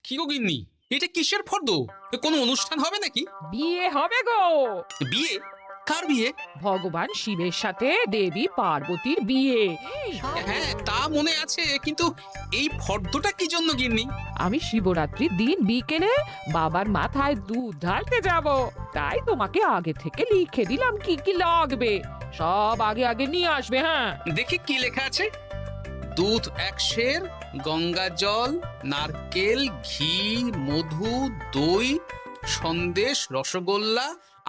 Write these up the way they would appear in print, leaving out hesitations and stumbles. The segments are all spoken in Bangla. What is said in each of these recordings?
কি গো গিন্নি, এটা কিসের ফর্দ? কোনো অনুষ্ঠান হবে নাকি? বিয়ে হবে গো। বিয়ে? কার বিয়ে? ভগবান শিবের সাথে দেবী পার্বতীর বিয়ে। হ্যাঁ, তা মনে আছে, কিন্তু এই ফর্দটা কি জন্য গিন্নি? আমি শিবরাত্রির দিন বিকেলে বাবার মাথায় দুধ ঢালতে যাব, তাই তোমাকে আগে থেকে লিখে দিলাম কি কি লাগবে। সব আগে আগে নিয়ে আসবে। হ্যাঁ, দেখি কি লেখা আছে। দুধ 1 সের, গঙ্গা জল, নারকেল, ঘি, মধু, দই, সন্দেশ, রসগোল্লা,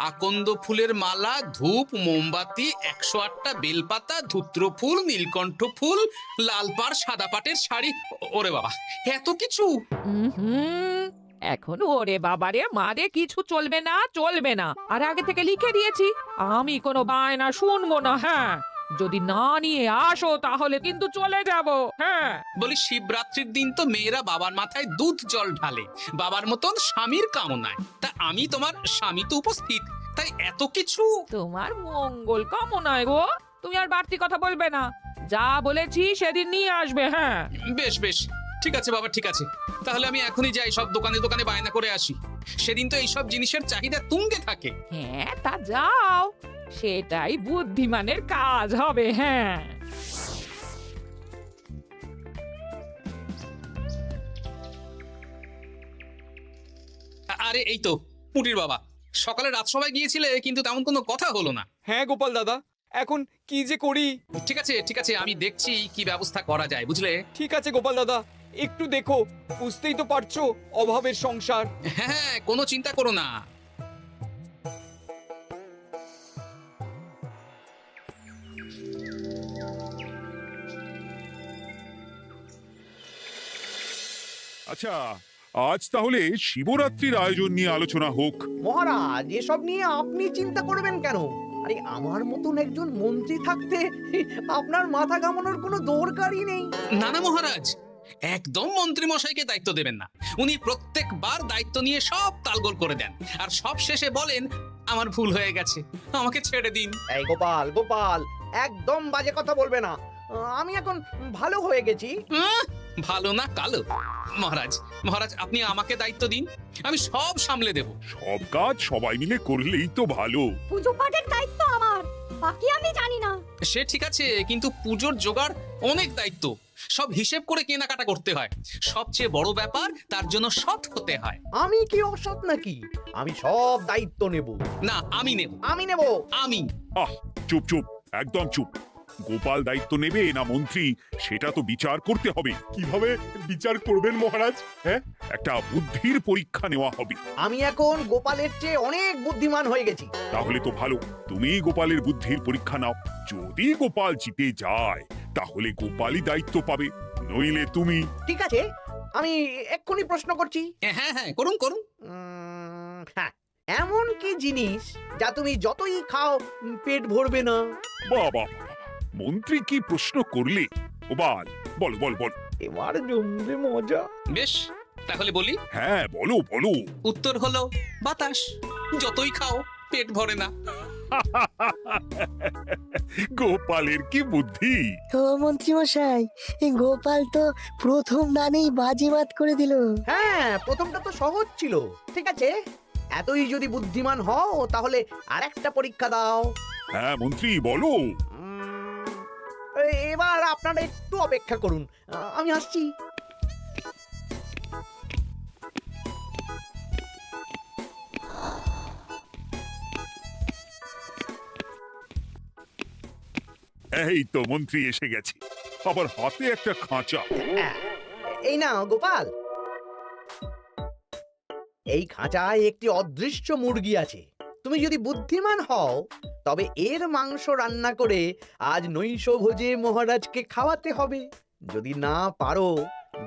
আকন্দ ফুলের মালা, ধূপ, মোমবাতি, 108টা বেলপাতা, ধূত্র ফুল, নীলকণ্ঠ ফুল, লাল পাড়, সাদা পাটের শাড়ি। ওরে বাবা, এত কিছু! হুম, এখন ওরে বাবারে মারে কিছু চলবে না, চলবে না। আর আগে থেকে লিখে দিয়েছি, আমি কোনো বায়না শুনবো না। হ্যাঁ, যদি না নিয়ে আসো তাহলে কিন্তু চলে যাব। হ্যাঁ, বলি, শিবরাত্রির দিন তো মেয়েরা বাবার মাথায় দুধ জল ঢালে বাবার মতন স্বামীর কামনায়। তা আমি তোমার স্বামী তো উপস্থিত, তাই এত কিছু। তোমার মঙ্গল কামনায় গো। তুমি আর বাড়তি কথা বলবে না, যা বলেছি সেদিন নিয়ে আসবে। হ্যাঁ, বেশ বেশ, ঠিক আছে বাবা, ঠিক আছে। তাহলে আমি এখনই যাই, সব দোকানে দোকানে বায়না করে আসি। সেদিন তো এইসব জিনিসের চাহিদা তুঙ্গে থাকে। হ্যাঁ, তা যাও, সেটাই বুদ্ধিমানের কাজ হবে। হ্যাঁ, আরে এই তো পুটির বাবা, সকালে রাজসভায় গিয়েছিলে কিন্তু তেমন কোনো কথা হলো না। হ্যাঁ গোপাল দাদা, এখন কি যে করি। ঠিক আছে ঠিক আছে, আমি দেখছি কি ব্যবস্থা করা যায়, বুঝলে। ঠিক আছে গোপাল দাদা, একটু দেখো, বুঝতেই তো পারছো অভাবের সংসার। হ্যাঁ, কোনো চিন্তা করো না। আচ্ছা, আজ তাহলে শিবরাত্রির আয়োজন নিয়ে আলোচনা হোক। মহারাজ, এসব নিয়ে আপনি চিন্তা করবেন কেন? আরে আমার মতন একজন মন্ত্রী থাকতে আপনার মাথা ঘামানোর কোনো দরকারই নেই। না না মহারাজ, একদম মন্ত্রী মশাইকে দায়িত্ব দেবেন না। উনি প্রত্যেকবার দায়িত্ব নিয়ে সব তালগোল করে দেন, আর সব শেষে বলেন আমার ভুল হয়ে গেছে, আমাকে ছেড়ে দিন। এই গোপাল গোপাল, একদম বাজে কথা বলবে না। আমি এখন ভালো হয়ে গেছি। ভালো না কালো? মহারাজ মহারাজ, আপনি আমাকে দায়িত্ব দিন, আমি সব সামলে দেব। সব কাজ সবাই মিলে করলেই তো ভালো। পুজো পাঠের দায়িত্ব আমার, বাকি আমি জানি না। সে ঠিক আছে, কিন্তু পুজোর জোগাড় অনেক দায়িত্ব, সব হিসেব করে কেনাকাটা করতে হয়। সবচেয়ে বড় ব্যাপার, তার জন্য সৎ হতে হয়। আমি কি অসৎ নাকি? আমি সব দায়িত্ব নেব। না, আমি নেব। আমি নেব। আমি। আহ, চুপ চুপ, একদম চুপ। গোপাল দায়িত্ব নেবে না মন্ত্রী, সেটা তো বিচার করতে হবে। কিভাবে বিচার করবেন মহারাজ? হ্যাঁ, একটা বুদ্ধির পরীক্ষা নেওয়া হবে। আমি এখন গোপালের চেয়ে অনেক বুদ্ধিমান হয়ে গেছি। তাহলে তো ভালো, তুমি গোপালের বুদ্ধির পরীক্ষা নাও। যদি গোপাল জিতে যায় তাহলে গোপালই দায়িত্ব পাবে, নইলে তুমি। ঠিক আছে, আমি এক্ষুনি প্রশ্ন করছি। হ্যাঁ হ্যাঁ, করুন করুন। হ্যাঁ, এমন কি জিনিস যা তুমি যতই খাও পেট ভরবে না? বাবা, মন্ত্রী কি প্রশ্ন করলে! গোপাল, বলো বলো বলো। এবার জমবে মজা। বেশ, তাহলে বলি। হ্যাঁ, বলো বলো। উত্তর হলো বাতাস। যতই খাও পেট ভরে না। গোপালের কি বুদ্ধি! ও মন্ত্রী মশাই, গোপাল তো প্রথম দানেই বাজিমাত করে দিল। হ্যাঁ, প্রথমটা তো সহজ ছিল। ঠিক আছে, এতই যদি বুদ্ধিমান হও তাহলে আরেকটা পরীক্ষা দাও। হ্যাঁ মন্ত্রী, বলো। এবার আপনারা একটু অপেক্ষা করুন, আমি আসছি। এই তো মন্ত্রী এসে গেছে, আবার হাতে একটা খাঁচা। হ্যাঁ, এই নাও গোপাল, এই খাঁচায় একটি অদৃশ্য মুরগি আছে। তুমি যদি বুদ্ধিমান হও তবে এর মাংস রান্না করে আজ নৈশ ভোজে মহারাজকে খাওয়াতে হবে। যদি না পারো,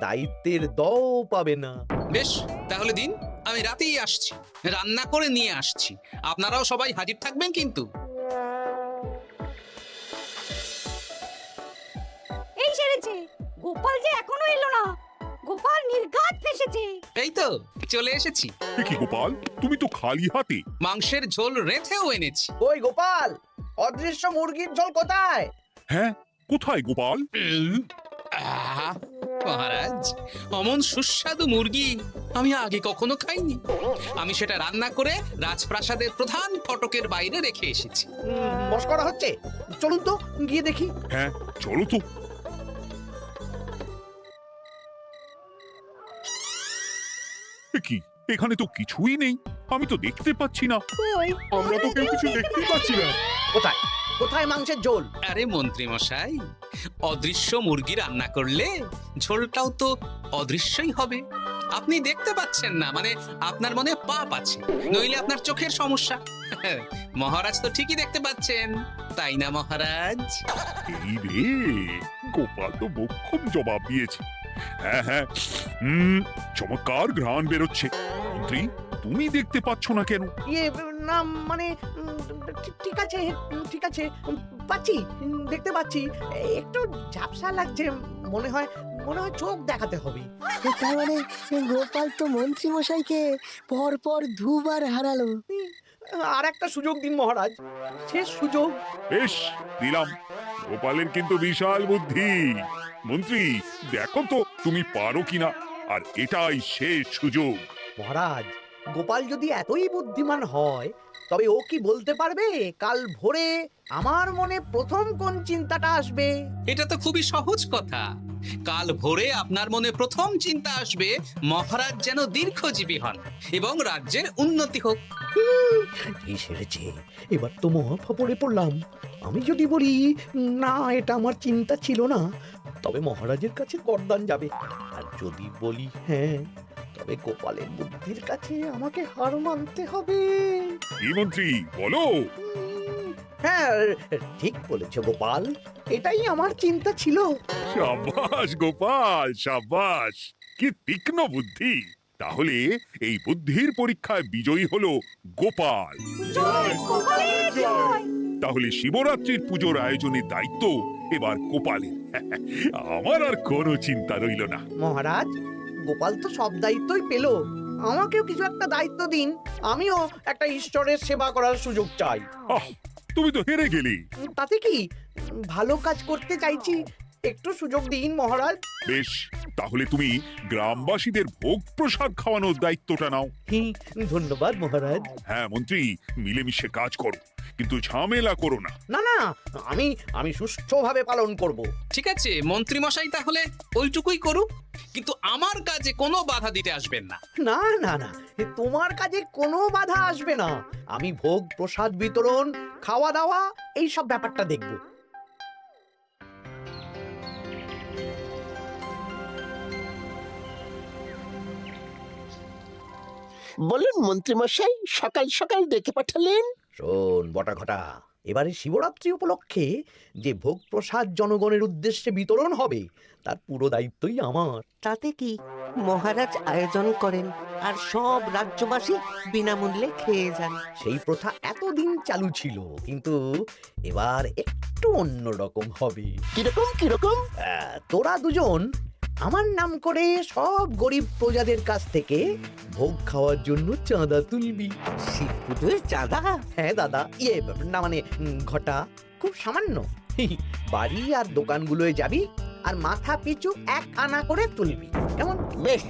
দায়িত্বের দও পাবে না। বেশ, তাহলে দিন, আমি রাতেই আসছি, রান্না করে নিয়ে আসছি। আপনারাও সবাই হাজির থাকবেন কিন্তু। এই সেরেছে, গোপাল যে এখনো এলো না। গোপাল নির্ঘাত ফেসেছে। এই তো চলে এসেছি। এ কি গোপাল, তুমি তো খালি হাতে। মাংসের ঝোল রেঁধেও এনেছি। ওই গোপাল, অদৃশ্য মুরগির ঝোল কোথায়? হ্যাঁ, কোথায় গোপাল? আহ, আহা মহারাজ, অমন সুস্বাদু মুরগি আমি আগে কখনো খাইনি। আমি সেটা রান্না করে রাজপ্রাসাদের প্রধান ফটকের বাইরে রেখে এসেছি। মস্করা হচ্ছে, চলুন তো গিয়ে দেখি। হ্যাঁ চলো তো। এ কি, এখানে তো কিছুই নেই, আমি তো দেখতে পাচ্ছি না। আমরা তো কেউ কিছু দেখতেই পাচ্ছি না। কোথায় কোথায় মাংসের ঝোল? আরে মন্ত্রী মশাই, অদৃশ্য মুরগি রান্না করলে ঝোলটাও তো অদৃশ্যই হবে। আপনি দেখতে পাচ্ছেন না, মানে আপনার মনে পাপ আছে, নইলে আপনার চোখের সমস্যা। মহারাজ তো ঠিকই দেখতে পাচ্ছেন, তাই না মহারাজ? এই রে, গোপাল তো মোক্ষম জবাব দিয়েছে। হ্যাঁ হ্যাঁ, চমৎকার ঘ্রাণ বেরোচ্ছে। মন্ত্রী, তুমি দেখতে পাচ্ছ না কেন? ইয়ে না মানে ঠিক আছে ঠিক আছে, পাচ্ছি, দেখতে পাচ্ছি। একটু ঝাপসা লাগছে, মনে হয় চোখ দেখাতে হবে। তার মানে গোপাল তো মন্ত্রী মশাইকে পর পর দুবার হারালো। আর একটা সুযোগ দিন মহারাজ, শেষ সুযোগ। বেশ, দিলাম। গোপালের কিন্তু বিশাল বুদ্ধি। মন্ত্রী, দেখো তো তুমি পারো কিনা, আর এটাই শেষ সুযোগ। মহারাজ, গোপাল যদি এতই বুদ্ধিমান হয়, তবে ও কি বলতে পারবে কাল ভোরে আমার মনে প্রথম কোন চিন্তাটা আসবে? এটা তো খুবই সহজ কথা। কাল ভোরে আপনার মনে প্রথম চিন্তা আসবে মহারাজ যেন দীর্ঘজীবী হন এবং রাজ্যের উন্নতি হোক। কি সেরেছে, এবার তো মহা ফাপড়ে পড়লাম। আমি যদি বলি না, এটা আমার চিন্তা ছিল না, তবে মহারাজের কাছে গর্দান যাবে। আর যদি বলি হ্যাঁ, তবে গোপালের বুদ্ধির কাছে আমাকে হার মানতে হবে। কি মন্ত্রী, বলো। হ্যাঁ, ঠিক বলেছে গোপাল, এটাই আমার চিন্তা ছিল। সাবাস গোপাল, সাবাস, কি তীক্ষ্ণ বুদ্ধি। তাহলে এই বুদ্ধির পরীক্ষায় বিজয়ী হলো গোপাল। জয় গোপালের জয়। তাহলে শিবরাত্রির পুজোর আয়োজনের দায়িত্ব এবার গোপালের। আমার আর কোনো চিন্তা রইল না। মহারাজ, গোপাল তো সব দায়িত্বই পেল, আমাকেও কিছু একটা দায়িত্ব দিন। আমিও একটা ঈশ্বরের সেবা করার সুযোগ চাই। আহ, তুমি তো হেরে গেলে। তাতে কি, ভালো কাজ করতে চাইছি, একটু সুযোগ দিন মহারাজ। বেশ, তাহলে তুমি গ্রামবাসীদের ভোগ প্রসাদ খাওয়ানোর দায়িত্বটা নাও। ধন্যবাদ মহারাজ। হ্যাঁ মন্ত্রী, মিলেমিশে কাজ করো, কিন্তু ঝামেলা করো না। না না, আমি সুষ্ঠুভাবে পালন করব। ঠিক আছে মন্ত্রী মশাই, তাহলে ওইটুকুই করুক, কিন্তু আমার কাজে কোনো বাধা দিতে আসবেন না। না না না, তোমার কাজে কোনো বাধা আসবে না। আমি ভোগ প্রসাদ বিতরণ, খাওয়া দাওয়া, এই সব ব্যাপারটা দেখব। বলুন মন্ত্রীমশাই, সকাল সকাল ডেকে পাঠালেন। শোন বটা ঘটা, এবারে শিবরাত্রি উপলক্ষে যে ভোগ প্রসাদ জনগণের উদ্দেশ্যে বিতরণ হবে, তার পুরো দায়িত্বই আমার। তাতে কি, মহারাজ আয়োজন করেন আর সব রাজ্যবাসী বিনামূল্যে খেয়ে যান। সেই প্রথা এতদিন চালু ছিল, কিন্তু এবার একটু অন্যরকম হবে। কিরকম কিরকম? তোরা দুজন আমার নাম করে সব গরিব প্রজাদের কাছ থেকে ভোগ খাওয়ার জন্য চাঁদা তুলবি। শিব পুজোর চাঁদা? হ্যাঁ দাদা, ইয়ে না মানে ঘটা, খুব সামান্য। বাড়ি আর দোকানগুলোয় যাবি আর মাথা পিছু 1 আনা করে তুলবি, কেমন? বেশ,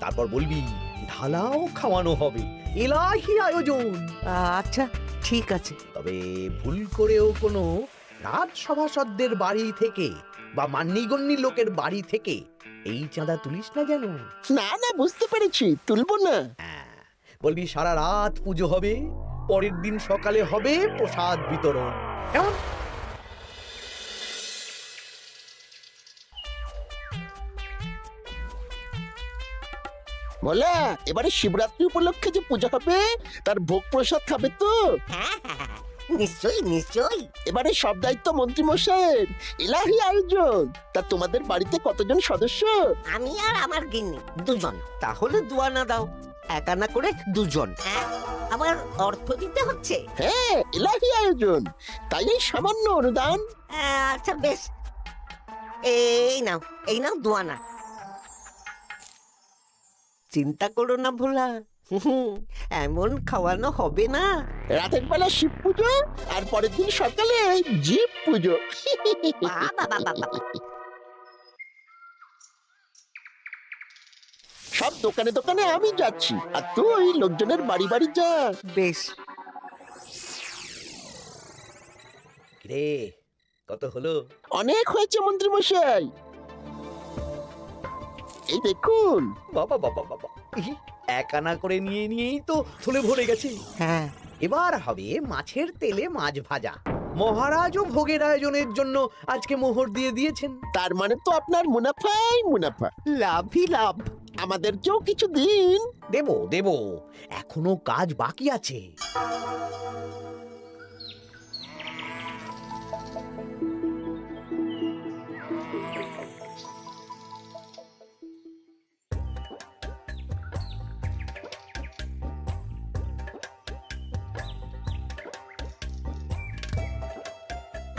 তারপর বলবি ঢালাও খাওয়ানো হবে, এলাহি আয়োজন। আচ্ছা ঠিক আছে। তবে ভুল করেও কোনো রাজসভাসদদের বাড়ি থেকে বা মান্যিগণ্যি লোকের বাড়ি থেকে এই চাঁদা তুলিস না যেন। না না, বুঝতে পেরেছি, তুলবো না। বলবি সারা রাত পুজো হবে, পরের দিন সকালে হবে প্রসাদ বিতরণ, কেমন? বলা, এবারে শিবরাত্রি উপলক্ষে যে পূজা হবে তার ভোগ প্রসাদ খাবে তো? নিশ্চয়ই নিশ্চয়ই। এবারে সব দায়িত্ব মন্ত্রী মশাইয়ের, এলাহি আয়োজন। তা তোমাদের বাড়িতে কতজন সদস্য? আমি আর আমার গিন্নি 2 জন। তাহলে 2 আনা দাও, 1 আনা করে 2 জন। আবার অর্থ দিতে হচ্ছে? হ্যাঁ, এলাহি আয়োজন, তাই এই সামান্য অনুদান। আচ্ছা বেশ, এই নাও 2 আনা। চিন্তা করো না ভোলা, এমন খাওয়ানো হবে না। রাতের বেলা শিব পুজো আর পরের দিন সকালে জীব পুজো। সব দোকানে দোকানে আমি যাচ্ছি, আর তুই লোকজনের বাড়ি বাড়ি যা। বেশ। রে কত হলো? অনেক হয়েছে মন্ত্রী মশাই, এই দেখুন। বাবা বাবা বাবা, এক আনা করে নিয়েই তো থলে ভরে গেছে। হ্যাঁ, এবার হবে মাছের তেলে মাছ ভাজা। মহারাজও ভোগের আয়োজনের জন্য আজকে মোহর দিয়ে দিয়েছেন। তার মানে তো আপনার মুনাফাই মুনাফা, লাভই লাভ। আমাদেরকেও কিছু দিন। দেব দেব, এখনো কাজ বাকি আছে।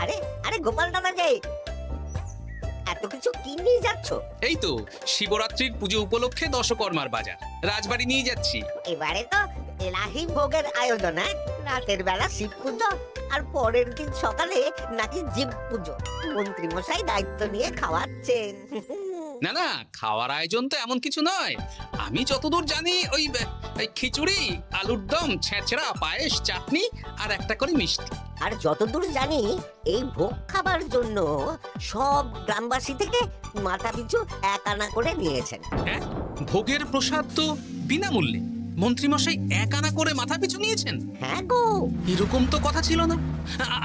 আরে আরে গোপাল দাদা যে এত কিছু কি নিয়ে যাচ্ছ? এই তো শিবরাত্রির পুজো উপলক্ষে দশকর্মার বাজার রাজবাড়ি নিয়ে যাচ্ছি। এবারে তো এলাহি ভোগের আয়োজন, হ্যাঁ? রাতের বেলা শিব পুজো, আর পরের দিন সকালে নাকি জীব পুজো। মন্ত্রী মশাই দায়িত্ব নিয়ে খাওয়াচ্ছেন। না না, খাওয়ার আয়োজন তো এমন কিছু নয়। আমি যতদূর জানি ওই খিচুড়ি, আলুর দম, ছেঁচড়া, পায়েস, চাটনি আর একটা করে মিষ্টি। আর যতদূর জানি এই ভোগ খাবার জন্য সব গ্রামবাসী থেকে মাথা পিছু 1 আনা করে নিয়েছেন। হ্যাঁ, ভোগের প্রসাদ তো বিনামূল্যে। মন্ত্রীমশাই 1 আনা করে মাথা পিছু নিয়েছেন? হ্যাঁ গো, এরকম তো কথা ছিল না।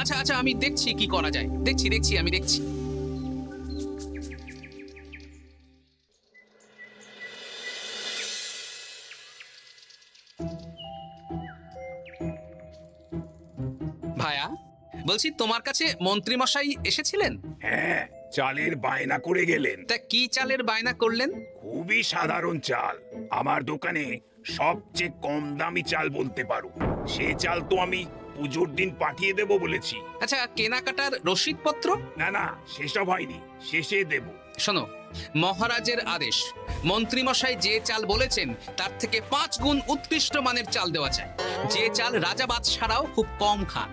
আচ্ছা আচ্ছা, আমি দেখছি কি করা যায়। দেখছি আমি দেখছি। ভায়া, বলছি তোমার কাছে মন্ত্রীমশাই এসেছিলেন? হ্যাঁ, চালের বায়না করে গেলেন। তা কি চালের বায়না করলেন? খুবই সাধারণ চাল, আমার দোকানে সবচেয়ে কম দামি চাল বলতে পারো। সে চাল তো আমি পুজোর দিন পাঠিয়ে দেব বলেছি। আচ্ছা, কেনাকাটার রসিদপত্র? না না, সেসব হয়নি, শেষে দেব। শোনো, মহারাজের আদেশ, মন্ত্রীমশাই যে চাল বলেছেন তার থেকে 5 গুণ উৎকৃষ্ট মানের চাল দেওয়া চাই। যে চাল রাজা বাদশারাও খুব কম খান,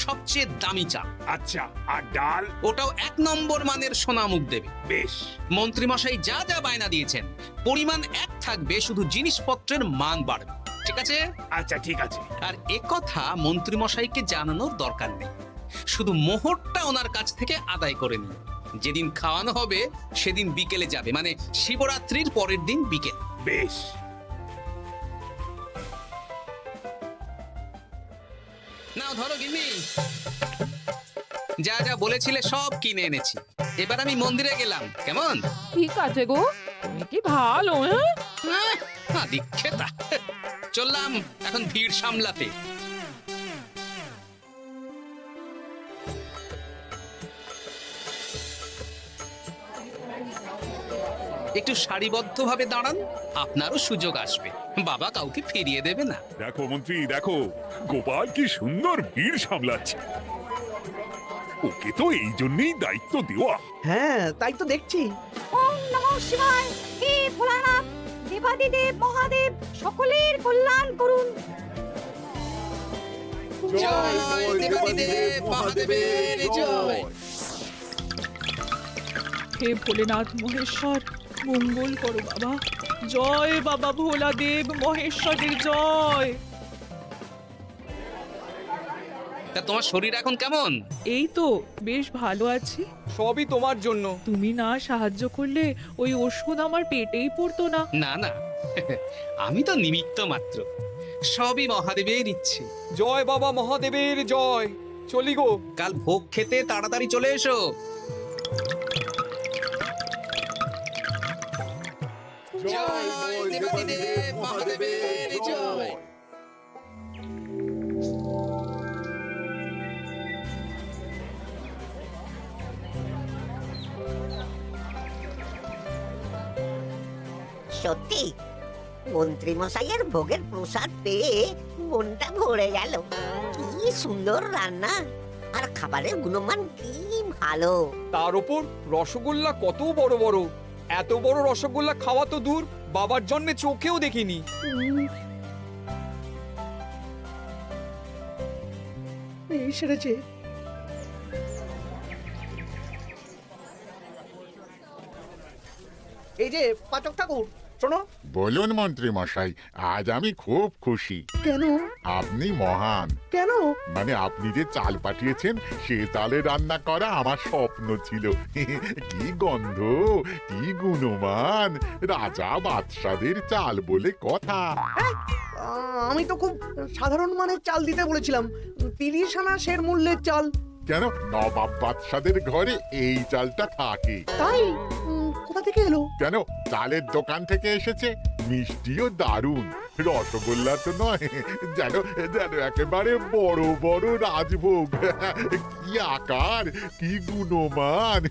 সবচেয়ে দামি চাল। আচ্ছা, আর ডাল? ওটাও 1 নম্বর মানের সোনামুখ দেবে। বেশ। মন্ত্রীমশাই যা যা বায়না দিয়েছেন পরিমাণ এক থাকবে, শুধু জিনিসপত্রের মান বাড়বে। ঠিক আছে? আচ্ছা ঠিক আছে। আর একথা মন্ত্রীমশাইকে জানানোর দরকার নেই, শুধু মোহরটা ওনার কাছ থেকে আদায় করে নিন। যেদিন খাওয়ানো হবে সেদিন বিকেলে যাবে, মানে শিবরাত্রির পরের দিন বিকেল। বেশ। নাও ধরো গিন্নি, যা যা বলেছিলে সব কিনে এনেছি। এবার আমি মন্দিরে গেলাম, কেমন? ঠিক আছে গো, তুমি কি ভালো, হ্যাঁ? দীক্ষেতা। চললাম এখন ভিড় সামলাতে। একটু সারিবদ্ধভাবে দাঁড়ান, আপনারও সুযোগ আসবে। বাবা কাউকে ফিরিয়ে দেবে না। দেখো মন্ত্রী, দেখো গোপাল কি সুন্দর ভিড় সামলাচ্ছে। ওকে তো এই জন্যই দায়িত্ব দেওয়া। হ্যাঁ, তাই তো দেখছি। ওম নমঃ শিবায়। হে ভোলানাথ, দেবাদিদেব মহাদেব সকলের কল্যাণ করুন। জয় দেবাদিদেব মহাদেবের জয়। হে ভোলেনাথ মহেশ্বর, মঙ্গল করো বাবা। জয় বাবা ভোলাদেব মহেশ্বরের জয়। তা তোমার শরীর এখন কেমন? এই তো বেশ ভালো আছি। সবই তোমার জন্য। তুমি না সাহায্য করলে ওই ওষুধ আমার পেটেই পড়তো না। না না, আমি তো নিমিত্ত মাত্র, সবই মহাদেবের ইচ্ছে। জয় বাবা মহাদেবের জয়। চলি গো। কাল ভোগ খেতে তাড়াতাড়ি চলে এসো। জয় দেবাদিদেব মহাদেবের জয়। সত্যি মন্ত্রী মশাইয়ের ভোগের প্রসাদ পেয়ে মনটা ভরে গেল। কি সুন্দর রান্না, আর খাবারের গুণমান কি ভালো। তার উপর রসগোল্লা কত বড় বড়। এত বড় রসগোল্লা খাওয়া তো দূর, বাবার জন্য চোখেও দেখিনি। এই সেরেছে। এই যে পাচক ঠাকুর, শোনো। বলুন মন্ত্রী মশাই, আজ আমি খুব খুশি। কেন? আপনি মহান। কেন? মানে আপনি যে চাল পাঠিয়েছেন সে চালে রান্না করা আমার স্বপ্ন ছিল। কি গন্ধ, কি গুণমান, রাজা বাদশাদের চাল বলে কথা। আমি তো খুব সাধারণ মানের চাল দিতে বলেছিলাম, 30 আনা সের মূল্যের চাল। কেন, নবাব বাদশাদের ঘরে এই চালটা থাকে। তাই? কোথা থেকে এলো? কেন, চালের দোকান থেকে এসেছে। মিষ্টিও দারুণ, রসগোল্লা তো নয়, যেন যেন একেবারে বড় বড় রাজভোগ। কি আকার, কি গুণমান,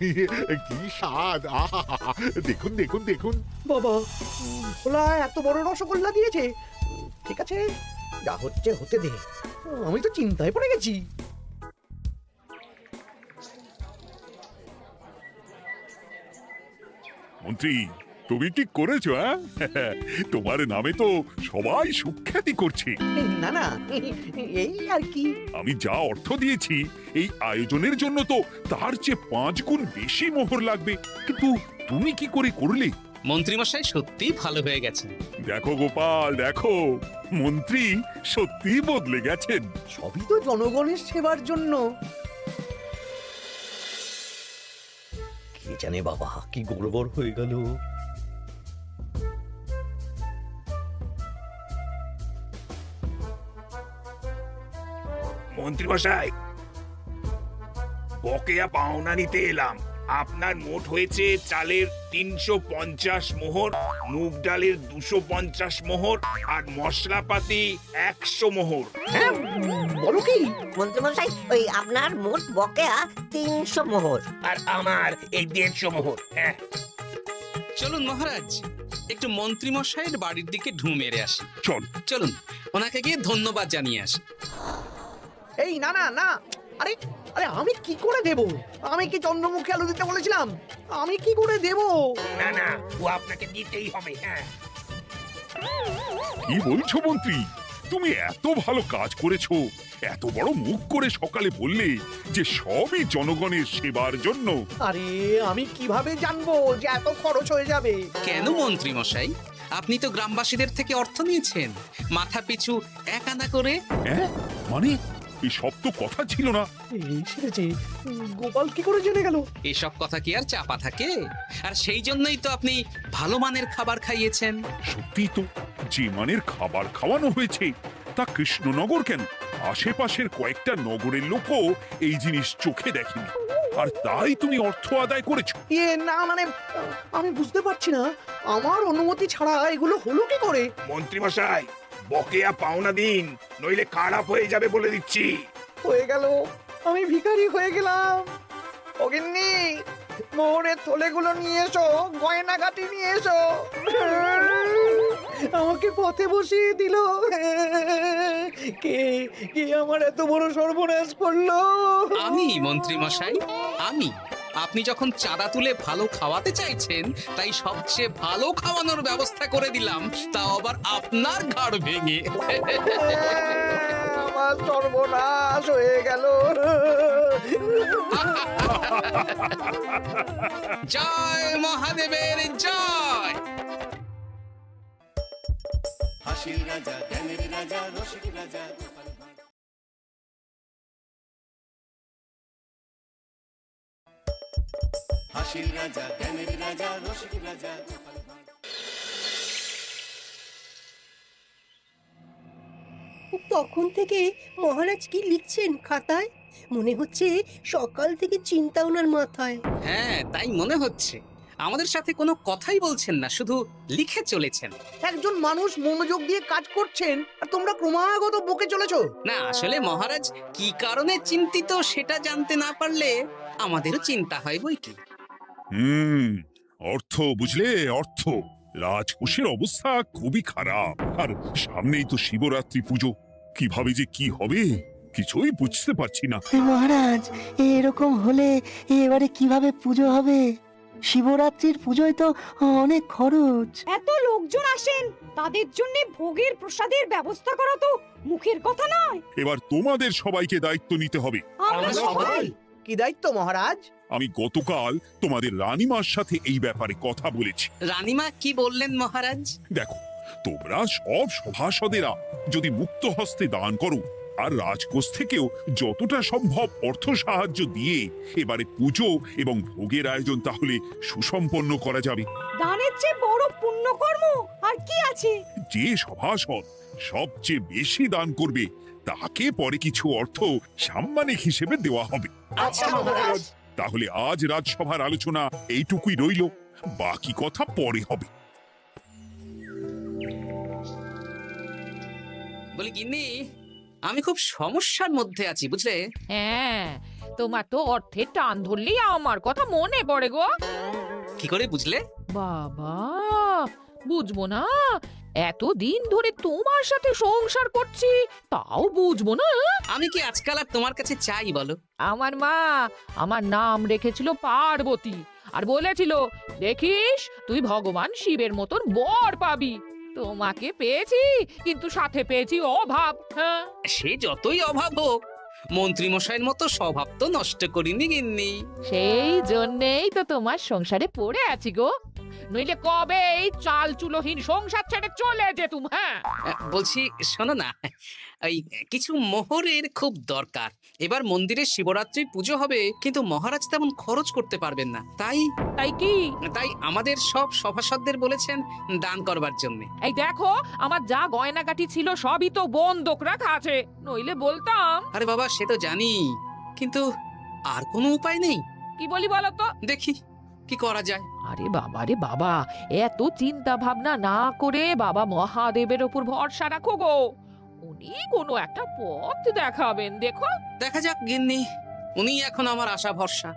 কি স্বাদ। আহা, দেখুন দেখুন দেখুন। বাবা, ভোলা এত বড় রসগোল্লা দিয়েছে। ঠিক আছে, যা হচ্ছে হতে দে। আমি তো চিন্তায় পড়ে গেছি। মন্ত্রী, তুমি কি করেছো? তোমার নামে তো সবাই সুখ্যাতি করছে। না না, এই আর কি। আমি যা অর্থ দিয়েছি এই আয়োজনের জন্য তো তার চেয়ে 5 গুণ বেশি মোহর লাগবে, কিন্তু তুমি কি করে করলে? মন্ত্রীমশাই সত্যিই ভালো হয়ে গেছেন। দেখো গোপাল, দেখো মন্ত্রী সত্যি বদলে গেছেন। সবই তো জনগণের সেবার জন্য। কে জানে বাবা, কি গড়বড় হয়ে গেল। মন্ত্রী মশাই, বকেয়া পাওনা নিতে এলাম। আপনার মোট হয়েছে চালের 350 মোহর, মুগ ডালের 250 মোহর, আর মশলাপাতি 100 মোহর। বলো কি? মন্ত্রীমশাই, ওই আপনার মোট বকেয়া 300 মোহর। আর আমার এই 150 মোহর। হ্যাঁ, চলুন মহারাজ, একটু মন্ত্রীমশাইয়ের বাড়ির দিকে ঢু মেরে আসি। চল। চলুন, ওনাকে গিয়ে ধন্যবাদ জানিয়ে আসি। এই না না না, আরে আরে আমি কি করে দেব? আমি কি চন্দ্রমুখী আলু দিতে বলেছিলাম? আমি কি করে দেব? না না, ও আপনাকে দিতেই হবে। হ্যাঁ, কি বলছো মন্ত্রী? তুমি এত ভালো কাজ করেছো, এত বড় মুখ করে সকালে বললে যে সবই জনগণের সেবার জন্য। আরে আমি কিভাবে জানবো যে এত খরচ হয়ে যাবে? কেন মন্ত্রীমশাই, আপনি তো গ্রামবাসীদের থেকে অর্থ নিয়েছেন, মাথা পিছু 1 আনা করে। মানে এসব তো কথা ছিল না। এই সেরেছে, গোপাল কি করে জেনে গেল? এসব কথা কি আর চাপা থাকে? আর সেই জন্যই তো আপনি ভালো মানের খাবার খাইয়েছেন। সত্যি তো, যে মানের খাবার খাওয়ানো হয়েছে তা কৃষ্ণনগর কেন, আশেপাশের কয়েকটা নগরের লোকও এই জিনিস চোখে দেখেনি, আর তাই তুমি অর্থ আদায় করেছো। না মানে, আমি বুঝতে পারছি না, আমার অনুমতি ছাড়া এগুলো হলো কি করে? মন্ত্রী মশাই, বকেয়া পাওনা দিন, নইলে খারাপ হয়ে যাবে বলে দিচ্ছি। হয়ে গেল, আমি ভিখারি হয়ে গেলাম। অগিন্নি, মোহরের থলেগুলো নিয়ে এসো, গয়নাগাটি নিয়ে এসো। আমাকে পথে বসিয়ে দিল। কে কে আমার এত বড় সর্বনাশ করলো? আমি মন্ত্রীমশাই, আমি। আপনি যখন চাঁদা তুলে ভালো খাওয়াতে চাইছেন, তাই সবচেয়ে ভালো খাওয়ানোর ব্যবস্থা করে দিলাম, তাও আবার আপনার ঘাড় ভেঙে। আমার সর্বনাশ হয়ে গেল। জয় মহাদেবের জয়। হাসির রাজা, জ্ঞানের রাজা, রসিক রাজা। হাসির রাজা, জ্ঞানের রাজা, রসিক রাজা। তখন থেকে মহারাজ কি লিখছেন খাতায়? মনে হচ্ছে সকাল থেকে চিন্তা ওনার মাথায়। হ্যাঁ, তাই মনে হচ্ছে। আমাদের সাথে কোনো কথাই বলছেন না, শুধু লিখে চলেছেন। একজন মানুষ মনোযোগ দিয়ে কাজ করছেন আর তোমরা ক্রমাগত বকে চলেছো। না, আসলে মহারাজ কি কারণে চিন্তিত সেটা জানতে না পারলে আমাদেরও চিন্তা হয় বই কি। অর্থ বুঝলে, অর্থ। রাজকোষের অবস্থা খুবই খারাপ, আর সামনেই তো শিবরাত্রি পুজো। কিভাবে যে কি হবে কিছুই বুঝতে পারছি না। মহারাজ, এরকম হলে এবারে কিভাবে পুজো হবে? শিবরাত্রির পুজোয় তো অনেক খরচ। এত লোকজন আসেন, তাদের জন্য ভোগের প্রসাদের ব্যবস্থা করা তো মুখের কথা নয়। এবার তোমাদের সবাইকে দায়িত্ব নিতে হবে। আমরা সবাই? কি দায়িত্ব মহারাজ? আমি গতকাল তোমাদের রানীমার সাথে এই ব্যাপারে কথা বলেছি। রানীমা কি বললেন মহারাজ? দেখো, তোমরা সব সভাসদেরা যদি মুক্ত হস্তে দান করো আর রাজকোষ থেকেও যতটা সম্ভব অর্থ সাহায্য দিয়ে এবারে পুজো এবং ভোগের আয়োজন তাহলে সুসম্পন্ন করা যাবে। দানের চেয়ে বড় পুণ্যকর্ম আর কি আছে? যে সভাসদ সবচেয়ে বেশি দান করবে তাকে পরে কিছু অর্থ সাম্মানিক হিসেবে দেওয়া হবে। আচ্ছা মহারাজ। তাহলে আজ রাজসভার আলোচনা এইটুকুই রইল, বাকি কথা পরে হবে। বলি গিন্নি, আমি খুব সমস্যার মধ্যে আছি বুঝলে। হ্যাঁ, তোমার তো অর্থের টান ধরলেই আমার কথা মনে পড়ে গো। কি করে বুঝলে? বাবা, বুঝবো না? এতদিন ধরে তোমার সাথে সংসার করছি, তাও বুঝবো না? আমি কি আজকাল আর তোমার কাছে চাই বলো? আমার মা আমার নাম রেখেছিল পার্বতী, আর বলেছিল দেখিস তুই ভগবান শিবের মতন বর পাবি। তোমাকে পেয়েছি, কিন্তু সাথে পেয়েছি অভাব। হ্যাঁ, সে যতই অভাব হোক, মন্ত্রী মশাইয়ের মতো স্বভাব তো নষ্ট করিনি গিন্নি। সেই জন্যেই তো তোমার সংসারে পড়ে আছি গো, নইলে কবে এই চাল চুলোহীন সংসার ছেড়ে চলে যেতুম। হ্যাঁ, বলছি শোনো না, ওই কিছু মোহরের খুব দরকার। এবার মন্দিরে শিবরাত্রির পুজো হবে, কিন্তু মহারাজ তেমন খরচ করতে পারবেন না। তাই আমাদের সব সভাসদদের বলেছেন দান করবার জন্য। এই দেখো, আমার যা গয়নাগাটি ছিল সবই তো বন্ধক রাখা আছে, নইলে বলতাম। আরে বাবা, সে তো জানি, কিন্তু আর কোনো উপায় নেই। কি বলি বলো তো? দেখি কি করা যায়। আরে বাবা রে বাবা, এত চিন্তা ভাবনা না করে বাবা মহাদেবের ওপর ভরসা রাখো গো, উনি কোনো একটা পথ দেখাবেন। দেখো, দেখা যাক গিন্নি, উনি এখন আমার আশা ভরসা।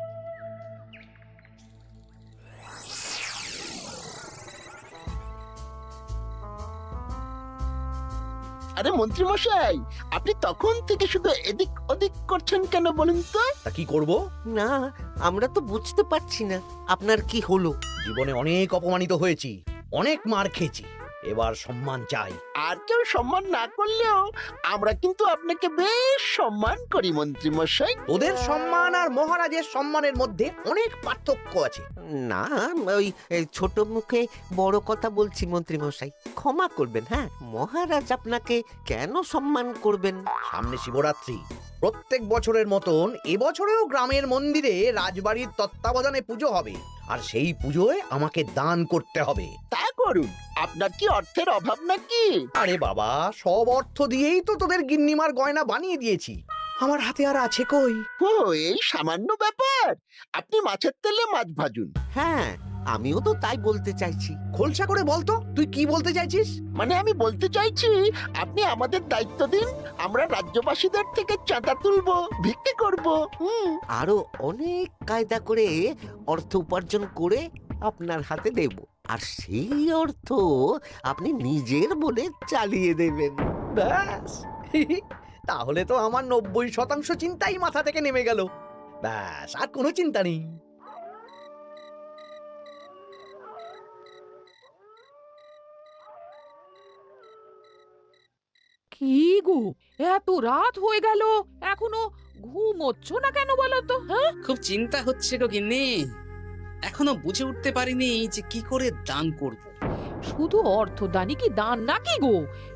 আরে মন্ত্রী মশাই, আপনি তখন থেকে শুধু এদিক ওদিক করছেন কেন বলুন তো? তা কি করব? না, আমরা তো বুঝতে পারছি না আপনার কি হলো। জীবনে অনেক অপমানিত হয়েছি, অনেক মার খেয়েছি, এবার সম্মান চাই। আর কেউ সম্মান না করলেও আমরা কিন্তু আপনাকে বেশ সম্মান করি মন্ত্রী মশাই। ওদের সম্মান আর মহারাজের সম্মানের মধ্যে অনেক পার্থক্য আছে। না, ওই ছোট মুখে বড় কথা বলছি মন্ত্রী মশাই, ক্ষমা করবেন। হ্যাঁ, মহারাজ আপনাকে কেন সম্মান করবেন? সামনে শিবরাত্রি, প্রত্যেক বছরের মতন এবছরেও গ্রামের মন্দিরে রাজবাড়ির তত্ত্বাবধানে পুজো হবে, আর সেই পুজোয় আমাকে দান করতে হবে। তা করুন, আপনার কি অর্থের অভাব নাকি? আরে বাবা, সব অর্থ দিয়েই তো তোদের গিন্নিমার গয়না বানিয়ে দিয়েছি, আমার হাতে আর আছে কই? ও, এই সামান্য ব্যাপার? আপনি মাছের তেলে মাছ ভাজুন। হ্যাঁ, আমিও তো তাই বলতে চাইছি। খোলসা করে বলতো তুই কি বলতে চাইছিস? মানে আমি বলতে চাইছি, আপনি আমাদের দায়িত্ব দিন, আমরা রাজ্যবাসীদের থেকে চাঁদা তুলবো, ভিক্ষে করব। আরো অনেক কায়দা করে অর্থ উপার্জন করে আপনার হাতে দেব, আর সেই অর্থ আপনি নিজের বলে চালিয়ে দেবেন। ব্যাস, তাহলে তো আমার 90% চিন্তাই মাথা থেকে নেমে গেল। ব্যাস, আর কোনো চিন্তা নেই। কি গো, এত রাত হয়ে গেল, এখনো ঘুমোচ্ছ না কেন বলো তো? হ্যাঁ, খুব চিন্তা হচ্ছে গো গিন্নি, এখনো বুঝে উঠতে পারিনি যে কি করে দান করব। শুধু অর্থদানই কি দান নাকি গো?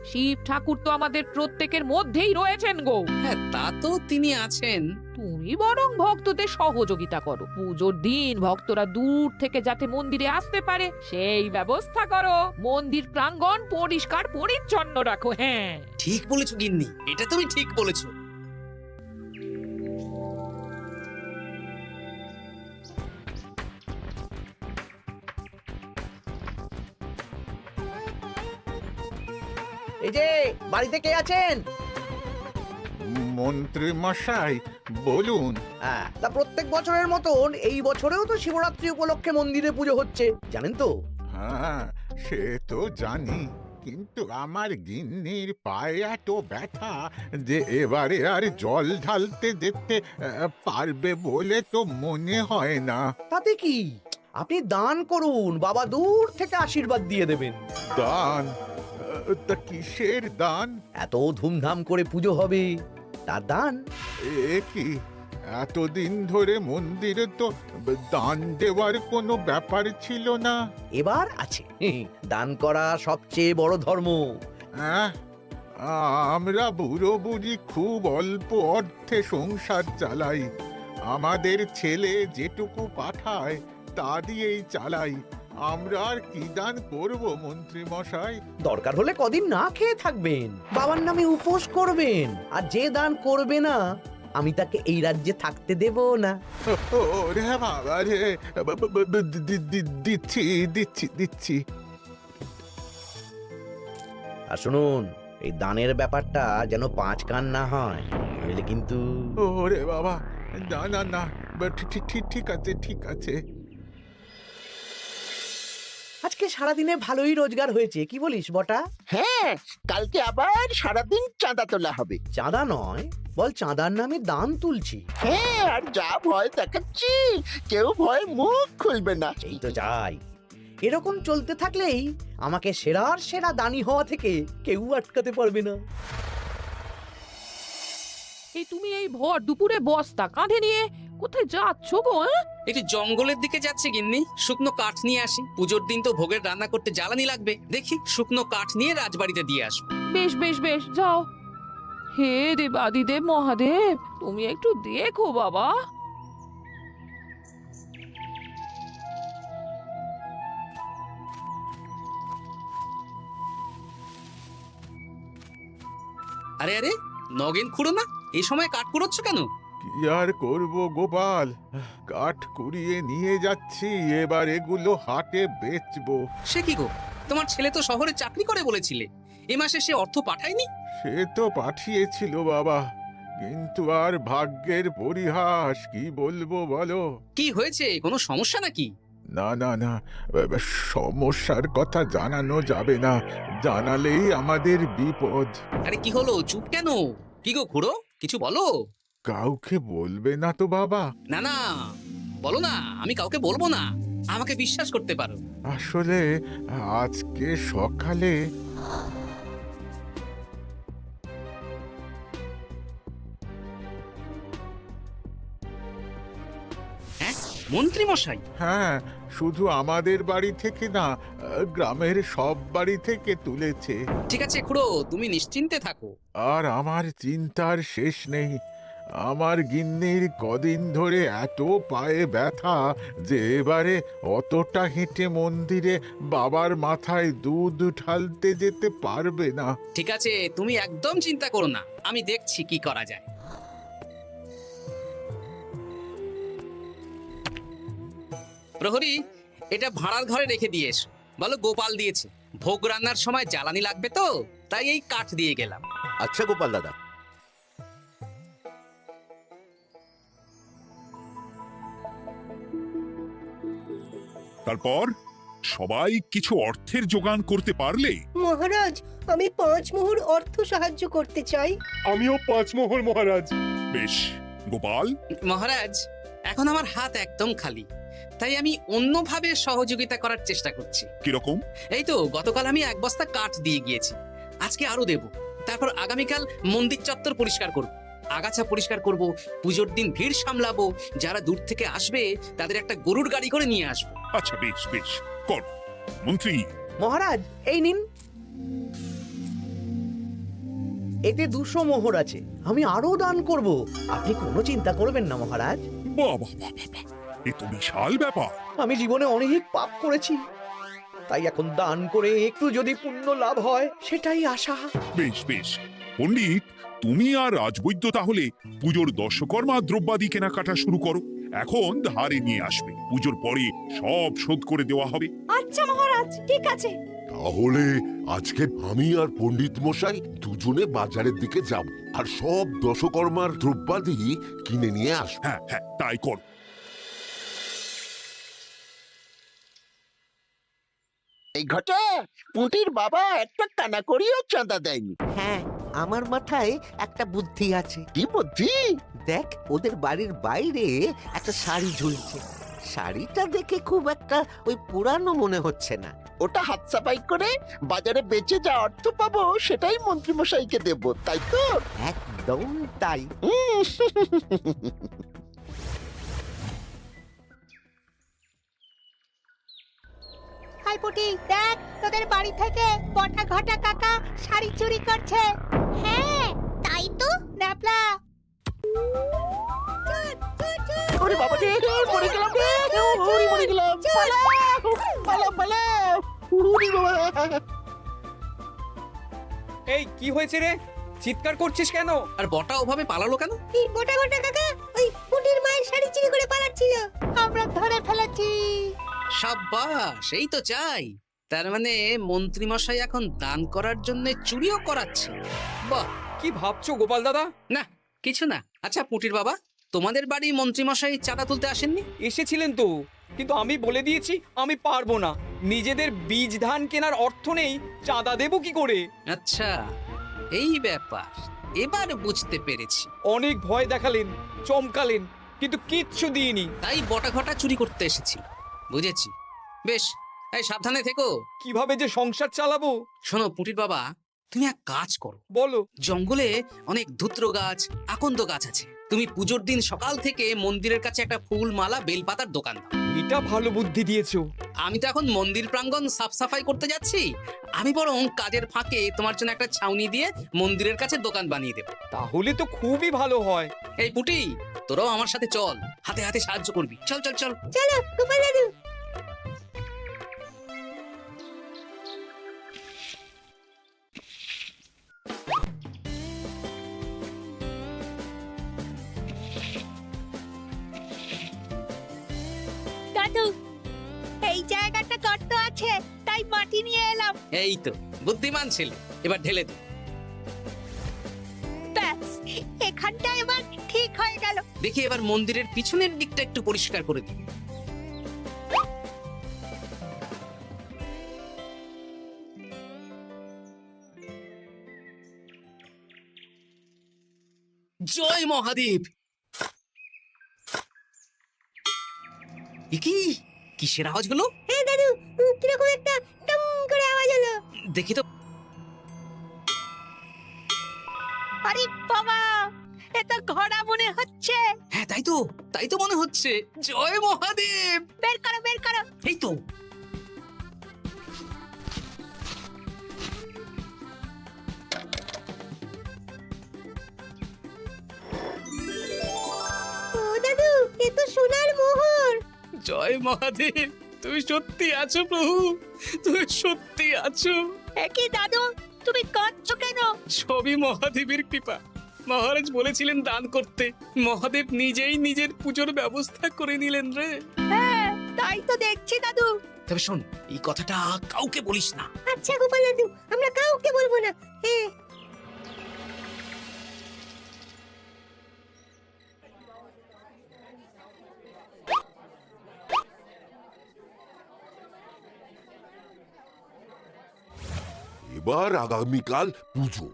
শিব ঠাকুর তো আমাদের প্রত্যেকের মধ্যেই রয়েছেন গো। হ্যাঁ, তা তো তিনি আছেন। তুমি বরং ভক্তদের সহযোগিতা করো, পুজোর দিন ভক্তরা দূর থেকে যাতে মন্দিরে আসতে পারে সেই ব্যবস্থা করো, মন্দির প্রাঙ্গণ পরিষ্কার পরিচ্ছন্ন রাখো। হ্যাঁ, ঠিক বলেছো গিন্নি, এটা তুমি ঠিক বলেছো। এই যে, বাড়িতে কে আছেন? মন্ত্রী মশাই বলুন। হ্যাঁ, তা প্রত্যেক বছরের মতন এই বছরেও তো শিবরাত্রি উপলক্ষে মন্দিরে পুজো হচ্ছে, জানেন তো? হ্যাঁ, সে তো জানি, কিন্তু আমার গিন্নির পায়ে এত ব্যথা যে এবারে আর জল ঢালতে যেতে পারবে বলে তো মনে হয় না। তাতে কি, আপনি দান করুন, বাবা দূর থেকে আশীর্বাদ দিয়ে দেবেন। দান? তা কিসের দান? এত ধুমধাম করে পুজো হবে, তার দান। এ কি, এতদিন ধরে মন্দিরে তো দান দেওয়ার কোনো ব্যাপার ছিল না। এবার আছে। দান করা সবচেয়ে বড় ধর্ম। হ্যাঁ, আমরা বুড়ো বুড়ি খুব অল্প অর্থে সংসার চালাই। আমাদের ছেলে যেটুকু পাঠায় তা দিয়েই চালাই। আমরা আর কি দান করব মন্ত্রী মশাই? দরকার হলে কদিন না খেয়ে থাকবেন, বাবার নামে উপোস করবেন, আর যে দান করবে না আমি তাকে এই রাজ্যে থাকতে দেব না। ওরে বাবা রে, দিচ্ছি দিচ্ছি দিচ্ছি। আর শুনুন, এই দানের ব্যাপারটা যেন 5 কান না হয়, নইলে কিন্তু। ওরে বাবা, না না না, ঠিক আছে ঠিক আছে। আজকে সারাদিনে ভালোই রোজগার হয়েছে, কি বলিস বটা? হ্যাঁ, কালকে আবার সারাদিন চাঁদা তোলা হবে। চাঁদা নয়, বল চাঁদার নামে দান তুলছি। হ্যাঁ, আর যা ভয় দেখাচ্ছি, কেউ ভয় মুখ খুলবে না। এই তো যাই। এরকম চলতে থাকলেই আমাকে সেরার সেরা দানি হওয়া থেকে কেউ আটকাতে পারবে না। এই তুমি এই ভর দুপুরে বস্তা কাঁধে নিয়ে কোথায় যাচ্ছ গো? একটু জঙ্গলের দিকে যাচ্ছে গিন্নি, শুকনো কাঠ নিয়ে আসি। পুজোর দিন তো ভোগের রান্না করতে জ্বালানি লাগবে, দেখি শুকনো কাঠ নিয়ে রাজবাড়িতে দিয়ে আসবো। বেশ বেশ বেশ, যাও। হে দেবাদিদেব মহাদেব, তুমি একটু দেখো বাবা। আরে আরে, নগেন খুঁড়ো না, এই সময় কাঠ কুড়োচ্ছ কেন? কি আর করব গোপাল, কাঠ কুড়িয়ে নিয়ে যাচ্ছি, এবার এগুলো হাটে বেচবো। সে কি গো, তোমার ছেলে তো শহরে চাকরি করে বলেছিলে, এ মাসে সে অর্থ পাঠায়নি? সে তো পাঠিয়েছিল বাবা, কিন্তু আর ভাগ্যের পরিহাস, কি বলবো বলো। কি হয়েছে, কোনো সমস্যা নাকি? না না না, সমস্যার কথা জানানো যাবে না, জানালেই আমাদের বিপদ। আরে কি হলো, চুপ কেন? কি গো খুড়ো, কিছু বলো। কাউকে বলবে না তো বাবা? না না, বলো না, আমি কাউকে বলবো না, আমাকে বিশ্বাস করতে পারো। আসলে আজকে সকালে মন্ত্রী মশাই? হ্যাঁ, শুধু আমাদের বাড়ি থেকে না, গ্রামের সব বাড়ি থেকে তুলেছে। ঠিক আছে খুড়ো, তুমি নিশ্চিন্তে থাকো। আর আমার চিন্তার শেষ নেই। আমার গিন্নির কদিন ধরে এত পায়ে ব্যথা যে এবারে অতটা হেঁটে মন্দিরে বাবার মাথায় দুধ ঢালতে যেতে পারবে না। ঠিক আছে, তুমি একদম চিন্তা করো না, আমি দেখছি কি করা যায়। প্রহরী, এটা ভাড়ার ঘরে রেখে দিয়ে এসো। বলো গোপাল দিয়েছে, ভোগ রান্নার সময় জ্বালানি লাগবে তো, তাই এই কাঠ দিয়ে গেলাম। আচ্ছা গোপাল দাদা। তারপর সবাই কিছু অর্থের যোগান করতে পারলে? মহারাজ, আমি 5 মোহর অর্থ সাহায্য করতে চাই। আমিও 5 মোহর মহারাজ। বেশ গোপাল। মহারাজ, এখন আমার হাত একদম খালি, তাই আমি অন্যভাবে সহযোগিতা করার চেষ্টা করছি। কিরকম? এই তো গতকাল আমি 1 বস্তা কাঠ দিয়ে গিয়েছি, আজকে আরো দেব। তারপর আগামীকাল মন্দির চত্বর পরিষ্কার করব, আগাছা পরিষ্কার করব, পুজোর দিন ভিড় সামলাবো, যারা দূর থেকে আসবে তাদের একটা গরুর গাড়ি করে নিয়ে আসবো। আচ্ছা বেশ বেশ, কর। মন্ত্রী মহারাজ, এই নিন, এতে 200 মোহর আছে, আমি আরো দান করব, আপনি কোনো চিন্তা করবেন না মহারাজ। বাবা বাবা, এ তো বিশাল ব্যাপার। আমি জীবনে অনেক পাপ করেছি, তাই এখন দান করে একটু যদি পুণ্য লাভ হয় সেটাই আশা। বেশ বেশ পণ্ডিত, তুমি আর রাজবৈদ্য তাহলে পুজোর দশকর্মা দ্রব্যাদি কেনাকাটা শুরু করো। এখন ধারে নিয়ে আসবে, পুজোর পরে সব শোধ করে দেওয়া হবে। আচ্ছা মহারাজ, ঠিক আছে। তাহলে আজকে আমি আর পণ্ডিত মশাই দুজনে বাজারের দিকে যাব, আর সব দশকর্মার দ্রব্যাদি কিনে নিয়ে আসবো। হ্যাঁ হ্যাঁ, তাই কর। এই ঘটা, পুঁটির বাবা একটা কানা করিও চাঁদা দেয়নি। হ্যাঁ, আমার মাথায় একটা বুদ্ধি আছে। কি বুদ্ধি? দেখ, ওদের বাড়ির বাইরে একটা শাড়ি ঝুলছে, শাড়িটা দেখে খুব একটা ওই পুরানো মনে হচ্ছে না। ওটা হাত সাফাই করে বাজারে বেচে যা অর্থ পাবো সেটাই মন্ত্রী মশাইকে দেব, তাই তো? একদম তাই। ভাইপোটি দেখ তোদের বাড়ি থেকে বটা ঘটা কাকা শাড়ি চুরি করছে। হ্যাঁ তাই তো ন্যাপলা। ওরে বাবা রে, মরে গেলাম রে, ওরে মরে গেলাম, পালাও পালাও পালাও, ওরে বাবা। এই কি হয়েছে রে, চিৎকার করছিস কেন? আর বটা ওভাবে পালালো কেন? এই বটা ঘটা কাকা ওই পুটির মায়ের শাড়ি চুরি করে পালাচ্ছিল, আমরা ধরে ফেলেছি। সাব্বাস, এই তো চাই। তার মানে মন্ত্রী মশাই এখন দান করার জন্য চুরিও করাচ্ছে। বাহ, কি ভাবছো গোপাল দাদা? না কিছু না। আচ্ছা পুটির বাবা, তোমাদের বাড়ি মন্ত্রী মশাই চাঁদা তুলতে আসেননি? এসেছিলেন তো, কিন্তু আমি বলে দিয়েছি আমি পারবো না। নিজেদের বীজ ধান কেনার অর্থ নেই, চাঁদা দেবো কি করে? আচ্ছা এই ব্যাপার, এবার বুঝতে পেরেছি। অনেক ভয় দেখালেন, চমকালেন, কিন্তু কিচ্ছু দিইনি। তাই বটা ঘটা চুরি করতে এসেছি, বুঝেছি। বেশ, এই সাবধানে থেকো। কিভাবে যে সংসার চালাবো? শোনো পুটির বাবা, তুমি এক কাজ করো। বলো। জঙ্গলে অনেক ধুত্র গাছ, আকন্দ গাছ আছে। তুমি পুজোর দিন সকাল থেকে মন্দিরের কাছে একটা ফুল মালা বেলপাতার দোকান দাও। এটা ভালো বুদ্ধি দিয়েছো। আমি তো এখন মন্দির প্রাঙ্গণ সাফ সাফাই করতে যাচ্ছি। আমি বরং কাজের ফাঁকে তোমার জন্য একটা ছাউনি দিয়ে মন্দিরের কাছে দোকান বানিয়ে দেবো। তাহলে তো খুবই ভালো হয়। এই পুটি, তোরাও আমার সাথে চল, হাতে হাতে সাহায্য করবি। চল চল চল। চলো গোপাল দাদু। দাদু, এই জায়গাটা গর্ত আছে, তাই মাটি নিয়ে এলাম। এই তো বুদ্ধিমান ছেলে, এবার ঢেলে দে। ব্যাস, এখানটা এবার ঠিক হয়ে গেল। দেখি এবার মন্দিরের পিছনের দিকটা একটু পরিষ্কার করে দিই। জয় মহাদেব। কি কিসের আওয়াজ হলো? হ্যাঁ দাদু, কিরকম একটা টং করে আওয়াজ হলো। দেখি তো। আরে বাবা, এটা ঘোড়া মনে হচ্ছে। হ্যাঁ তাই তো মনে হচ্ছে। জয় মহাদেব। বের করো বের করো। এই তো। ও দাদু, এ তো সোনার মোহর। জয় মহাদেব, তুমি সত্যি আছো প্রভু, তুমি সত্যি আছো। একই দাদু, তুমি কাঁদছো কেন? সবই মহাদেবের কৃপা। মহারাজ বলেছিলেন দান করতে, মহাদেব নিজেই নিজের পুজোর ব্যবস্থা করে নিলেন রে। হ্যাঁ তাই তো দেখছি দাদু। তবে শোন, এই কথাটা কাউকে বলিস না। আচ্ছা গোপাল দাদু, আমরা কাউকে বলবো না। হ্যাঁ। এবার আগামীকাল পুজো।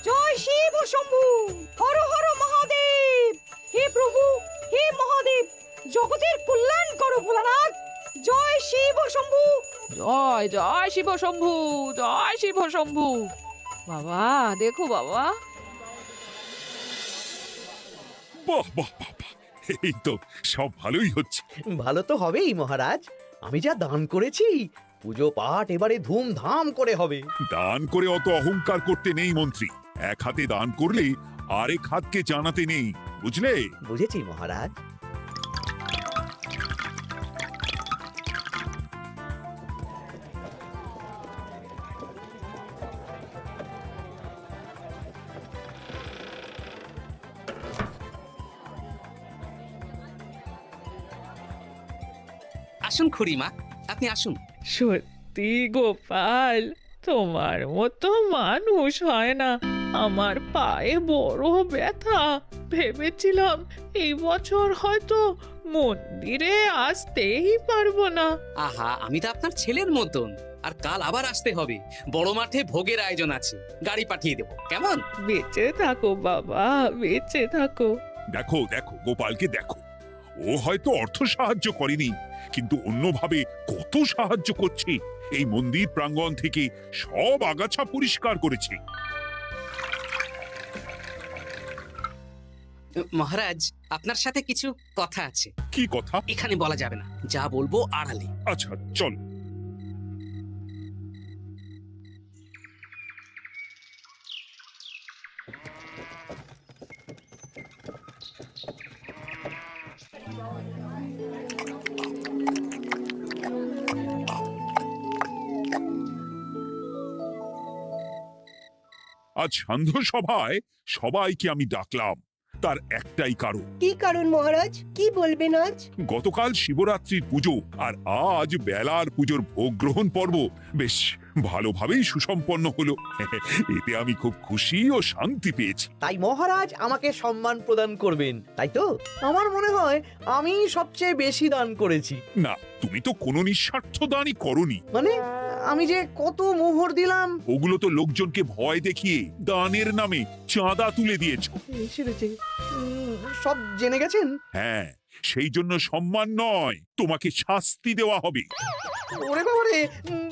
জয় শিব শম্ভু, হর হর মহাদেব। হে প্রভু, হে মহাদেব, জগতের কল্যাণ করো ভোলানাথ। জয় শিব শম্ভু। জয় জয় শিব শম্ভু, জয় শিব শম্ভু। বাবা দেখো বাবা। বাহ বাহ বাহ বাহ, এই তো সব ভালোই হচ্ছে। ভালো তো হবেই মহারাজ, আমি যা দান করেছি, পুজো পাঠ এবারে ধুমধাম করে হবে। দান করে অত অহংকার করতে নেই মন্ত্রী। এক হাতে দান করলে আরেক হাতকে জানাতে নেই, বুঝলে? বুঝেছি মহারাজ। আসুন খুড়িমা, আপনি আসুন। সত্যি গোপাল, তোমার মতো মানুষ হয় না। আমার পায়ে বড় ব্যথা, ভেবেছিলাম এই বছর হয়তো মন্দিরে আসতেই পারবো না। আহা, আমি তো আপনার ছেলের মতন। আর কাল আবার আসতে হবে, বড় মাঠে ভোগের আয়োজন আছে, গাড়ি পাঠিয়ে দেবো, কেমন? বেঁচে থাকো বাবা, বেঁচে থাকো। দেখো দেখো গোপালকে দেখো, ও হয়তো অর্থ সাহায্য করেনি, কিন্তু অন্যভাবে কত সাহায্য করছে। এই মন্দির প্রাঙ্গণ থেকে সব আগাছা পরিষ্কার করেছে। মহারাজ আপনার সাথে কিছু কথা আছে। কি কথা? এখানে বলা যাবে না, যা বলবো আড়ালে। আচ্ছা চল। আজ সান্ধ্য সভায় সবাইকে আমি ডাকলাম, তার একটাই কারণ। কি কারণ মহারাজ? কি বলবেন আজ? গতকাল শিবরাত্রির পুজো আর আজ বেলার পুজোর ভোগ গ্রহণ পর্ব বেশ ভালোভাবেই সুসম্পন্ন হলো। এতে আমি খুব খুশি ও শান্তি পেয়েছি। তাই মহারাজ আমাকে সম্মান প্রদান করবেন, তাই তো? আমার মনে হয় আমি সবচেয়ে বেশি দান করেছি। না, তুমি তো কোনো নিঃস্বার্থ দানই করনি। মানে আমি যে কত মোহর দিলাম। ওগুলো তো লোকজনকে ভয় দেখিয়ে দানের নামে চাঁদা তুলে দিয়েছো। সেরেছে। সব জেনে গেছেন? হ্যাঁ, সেই জন্য সম্মান নয়, তোমাকে শাস্তি দেওয়া হবে। ওরে বাবারে,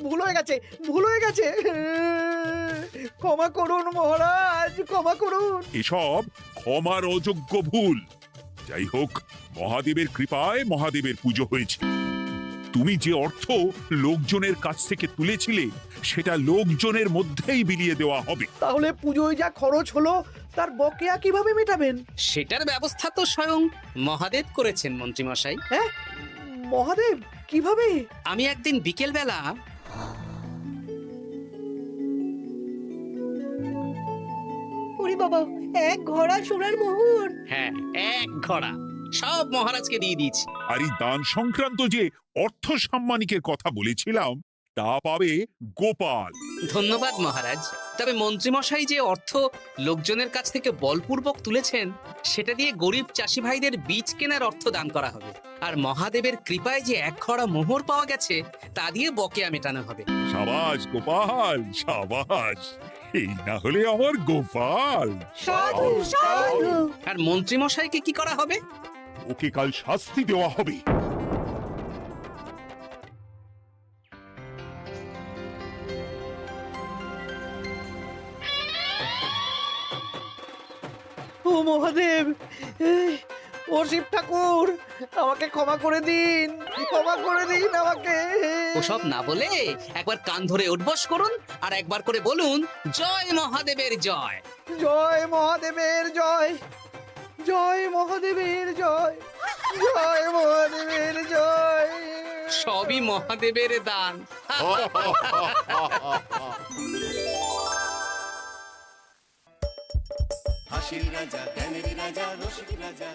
ভুল হয়ে গেছে, ভুল হয়ে গেছে। ক্ষমা করুন মহারাজ, ক্ষমা করুন। এসব ক্ষমার অযোগ্য ভুল। যাই হোক, মহাদেবের কৃপায় মহাদেবের পুজো হয়েছে। তুমি যে অর্থ লোকজনের কাছ থেকে তুলেছিলে সেটা লোকজনের মধ্যেই বিলিয়ে দেওয়া হবে। তাহলে পুজোয় যা খরচ হলো তার বকেয়া কিভাবে মেটাবেন? সেটার ব্যবস্থা তো স্বয়ং মহাদেব করেছেন মন্ত্রীমশাই। হ্যাঁ, মহাদেব কিভাবে? আমি একদিন বিকেল বেলা ওরে বাবা, এক ঘোড়া সোনার মোহর! হ্যাঁ, এক ঘোড়া সব মহারাজকে দিয়ে দিয়েছি। আর এই দান সংক্রান্ত যে অর্থ সাম্মানিকের কথা বলেছিলাম তা পাবে গোপাল। ধন্যবাদ মহারাজ। তবে মন্ত্রীমশাই যে অর্থ লোকজনের কাছ থেকে বলপূর্বক তুলেছেন সেটা দিয়ে গরিব চাষি ভাইদের বীজ কেনার অর্থ দান করা হবে। আর মহাদেবের কৃপায় যে এক খড়া মোহর পাওয়া গেছে তা দিয়ে বকেয়া মেটানো হবে। সাবাস গোপাল, সাবাস। এই না হলে আমার গোপাল। সাধু সাধু। আর মন্ত্রীমশাইকে কি করা হবে? ওকে কাল শাস্তি দেওয়া হবে। ও মহাদেব, ও শিব ঠাকুর, আমাকে ক্ষমা করে দিন, ক্ষমা করে দিন আমাকে। ওসব না বলে একবার কান ধরে উঠবস করুন আর একবার করে বলুন, জয় মহাদেবের জয়। জয় মহাদেবের জয়, জয় মহাদেবের জয়, জয় মহাদেবের জয়। সবই মহাদেবের দান। হাসির রাজা জ্ঞানের রাজা রসিক রাজা